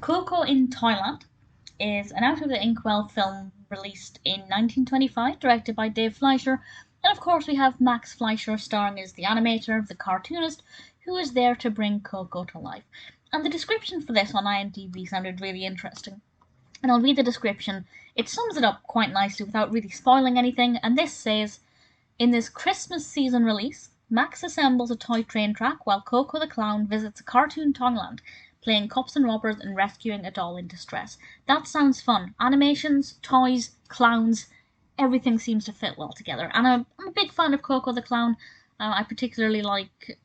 Koko in Toyland is an out of the inkwell film released in 1925, directed by Dave Fleischer, and of course we have Max Fleischer starring as the animator, the cartoonist, who is there to bring Koko to life. And the description for this on IMDb sounded really interesting. And I'll read the description. It sums it up quite nicely without really spoiling anything, and this says, in this Christmas season release, Max assembles a toy train track while Koko the Clown visits a cartoon Toyland, playing cops and robbers and rescuing a doll in distress. That sounds fun. Animations, toys, clowns, everything seems to fit well together. And I'm a big fan of Koko the Clown. I particularly like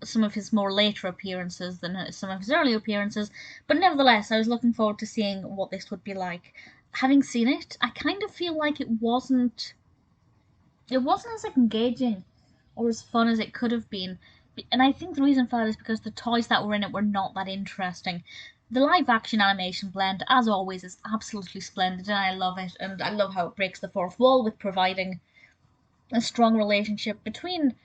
some of his more later appearances than some of his early appearances, but nevertheless, I was looking forward to seeing what this would be like. Having seen it, I kind of feel like it wasn't as engaging or as fun as it could have been. And I think the reason for that is because the toys that were in it were not that interesting. The live action animation blend, as always, is absolutely splendid and I love it. And I love how it breaks the fourth wall with providing a strong relationship between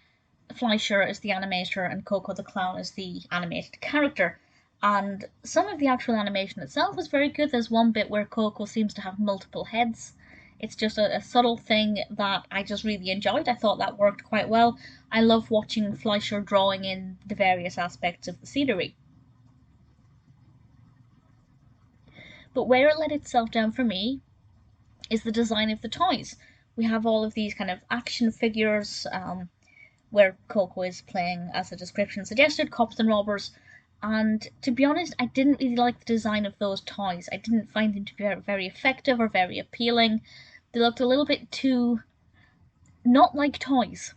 Fleischer as the animator and Koko the Clown as the animated character. And some of the actual animation itself was very good. There's one bit where Koko seems to have multiple heads. It's just a subtle thing that I just really enjoyed. I thought that worked quite well. I love watching Fleischer drawing in the various aspects of the scenery. But where it let itself down for me is the design of the toys. We have all of these kind of action figures, where Koko is playing, as the description suggested, cops and robbers. And to be honest, I didn't really like the design of those toys. I didn't find them to be very effective or very appealing. They looked a little bit too not like toys.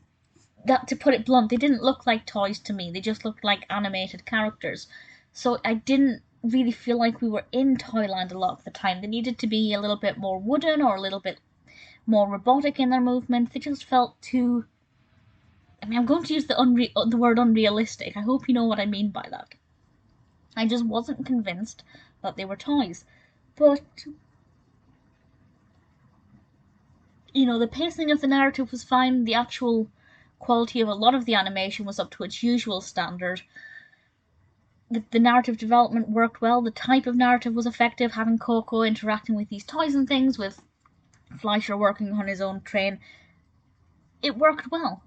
That, to put it blunt, they didn't look like toys to me. They just looked like animated characters. So I didn't really feel like we were in Toyland a lot of the time. They needed to be a little bit more wooden or a little bit more robotic in their movement. They just felt too. I mean, I'm going to use the word unrealistic. I hope you know what I mean by that. I just wasn't convinced that they were toys. But, the pacing of the narrative was fine. The actual quality of a lot of the animation was up to its usual standard. The narrative development worked well. The type of narrative was effective, having Koko interacting with these toys and things, with Fleischer working on his own train. It worked well.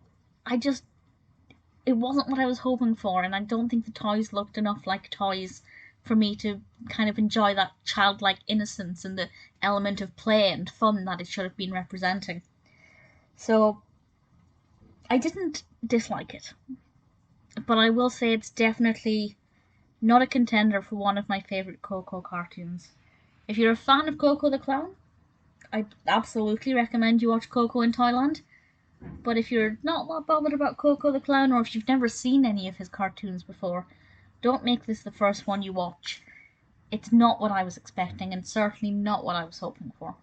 It wasn't what I was hoping for, and I don't think the toys looked enough like toys for me to kind of enjoy that childlike innocence and the element of play and fun that it should have been representing. So I didn't dislike it, but I will say it's definitely not a contender for one of my favourite Koko cartoons. If you're a fan of Koko the Clown, I absolutely recommend you watch Koko in Toyland. But if you're not that bothered about Koko the Clown, or if you've never seen any of his cartoons before, don't make this the first one you watch. It's not what I was expecting, and certainly not what I was hoping for.